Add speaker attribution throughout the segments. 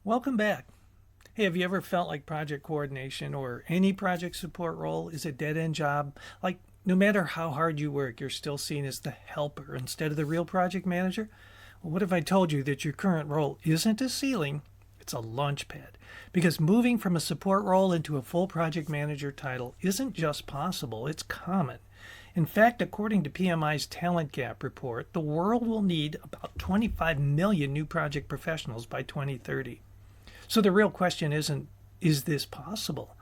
Speaker 1: Welcome back. Hey, have you ever felt like project coordination or any project support role is a dead end job? Like, no matter how hard you work, you're still seen as the helper instead of the real project manager? Well, what if I told you that your current role isn't a ceiling, it's a launchpad? Because moving from a support role into a full project manager title isn't just possible, it's common. In fact, according to PMI's Talent Gap report, the world will need about 25 million new project professionals by 2030. So the real question isn't, is this possible?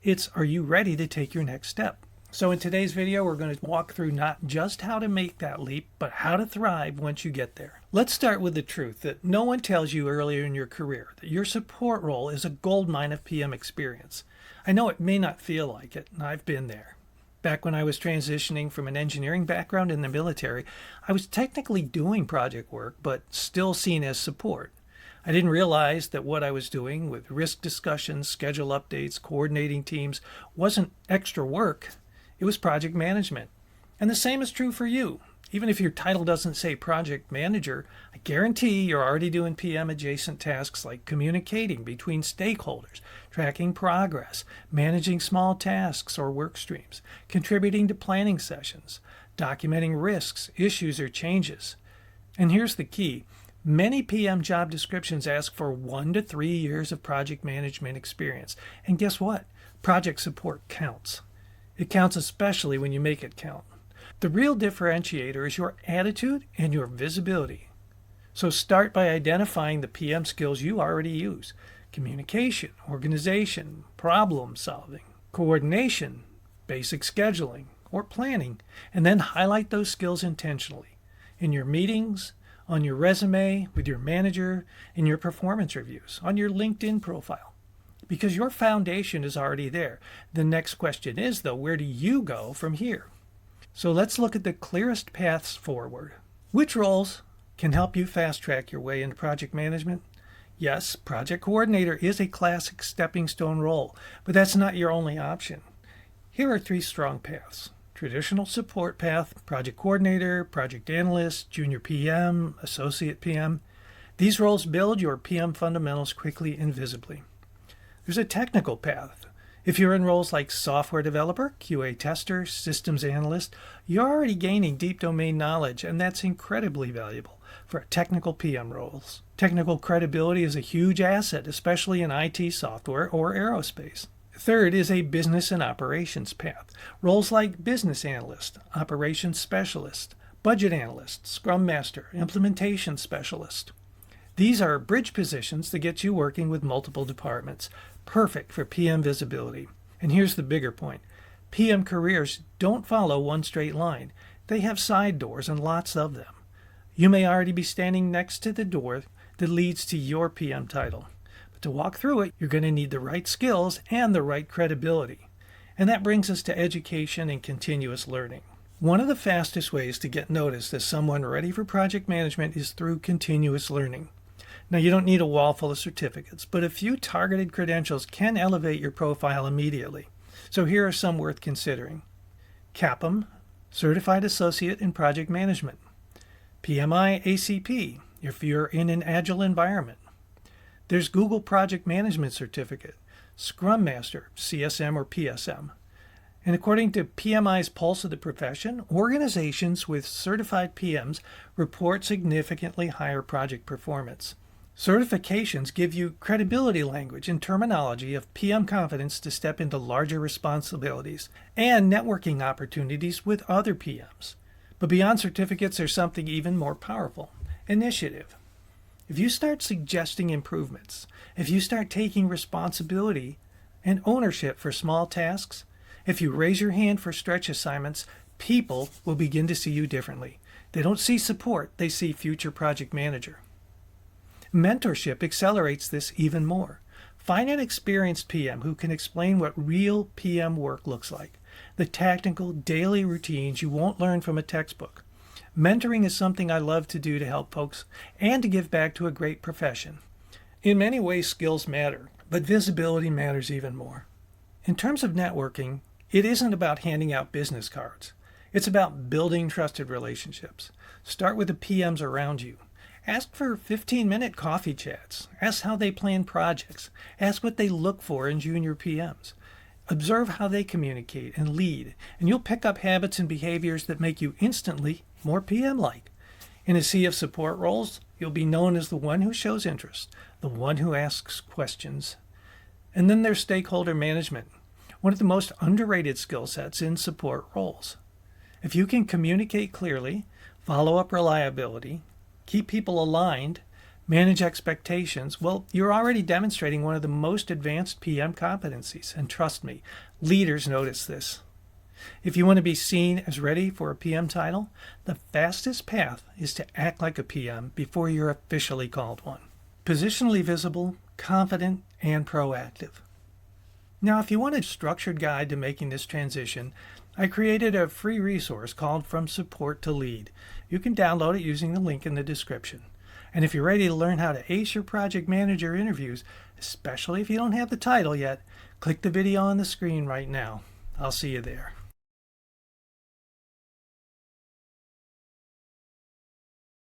Speaker 1: It's, are you ready to take your next step? So in today's video, we're going to walk through not just how to make that leap, but how to thrive once you get there. Let's start with the truth that no one tells you earlier in your career that your support role is a goldmine of PM experience. I know it may not feel like it, and I've been there. Back when I was transitioning from an engineering background in the military, I was technically doing project work, but still seen as support. I didn't realize that what I was doing with risk discussions, schedule updates, coordinating teams wasn't extra work. It was project management. And the same is true for you. Even if your title doesn't say project manager, I guarantee you're already doing PM adjacent tasks like communicating between stakeholders, tracking progress, managing small tasks or work streams, contributing to planning sessions, documenting risks, issues, or changes. And here's the key. Many PM job descriptions ask for 1 to 3 years of project management experience. And guess what? Project support counts. It counts especially when you make it count. The real differentiator is your attitude and your visibility. So start by identifying the PM skills you already use. Communication, organization, problem solving, coordination, basic scheduling, or planning. And then highlight those skills intentionally. In your meetings, on your resume, with your manager, in your performance reviews, on your LinkedIn profile. Because your foundation is already there. The next question is, though, where do you go from here? So let's look at the clearest paths forward. Which roles can help you fast track your way into project management? Yes, project coordinator is a classic stepping stone role, but that's not your only option. Here are 3 strong paths. Traditional support path, project coordinator, project analyst, junior PM, associate PM. These roles build your PM fundamentals quickly and visibly. There's a technical path. If you're in roles like software developer, QA tester, systems analyst, you're already gaining deep domain knowledge, and that's incredibly valuable for technical PM roles. Technical credibility is a huge asset, especially in IT software or aerospace. Third is a business and operations path. Roles like business analyst, operations specialist, budget analyst, scrum master, implementation specialist. These are bridge positions that get you working with multiple departments, perfect for PM visibility. And here's the bigger point. PM careers don't follow one straight line. They have side doors and lots of them. You may already be standing next to the door that leads to your PM title. To walk through it, you're going to need the right skills and the right credibility. And that brings us to education and continuous learning. One of the fastest ways to get noticed as someone ready for project management is through continuous learning. Now, you don't need a wall full of certificates, but a few targeted credentials can elevate your profile immediately. So here are some worth considering. CAPM, Certified Associate in Project Management. PMI ACP, if you're in an agile environment. There's Google Project Management Certificate, Scrum Master, CSM or PSM. And according to PMI's Pulse of the Profession, organizations with certified PMs report significantly higher project performance. Certifications give you credibility language and terminology of PM confidence to step into larger responsibilities and networking opportunities with other PMs. But beyond certificates, there's something even more powerful: initiative. If you start suggesting improvements, if you start taking responsibility and ownership for small tasks, if you raise your hand for stretch assignments, people will begin to see you differently. They don't see support, they see future project manager. Mentorship accelerates this even more. Find an experienced PM who can explain what real PM work looks like, the tactical daily routines you won't learn from a textbook. Mentoring is something I love to do to help folks and to give back to a great profession. In many ways, skills matter, but visibility matters even more. In terms of networking, it isn't about handing out business cards. It's about building trusted relationships. Start with the PMs around you. Ask for 15-minute coffee chats. Ask how they plan projects. Ask what they look for in junior PMs. Observe how they communicate and lead, and you'll pick up habits and behaviors that make you instantly more PM-like. In a sea of support roles, you'll be known as the one who shows interest, the one who asks questions. And then there's stakeholder management, one of the most underrated skill sets in support roles. If you can communicate clearly, follow up reliability, keep people aligned, manage expectations, well, you're already demonstrating one of the most advanced PM competencies. And trust me, leaders notice this. If you want to be seen as ready for a PM title, the fastest path is to act like a PM before you're officially called one. Positionally visible, confident, and proactive. Now, if you want a structured guide to making this transition, I created a free resource called From Support to Lead. You can download it using the link in the description. And if you're ready to learn how to ace your project manager interviews, especially if you don't have the title yet, click the video on the screen right now. I'll see you there.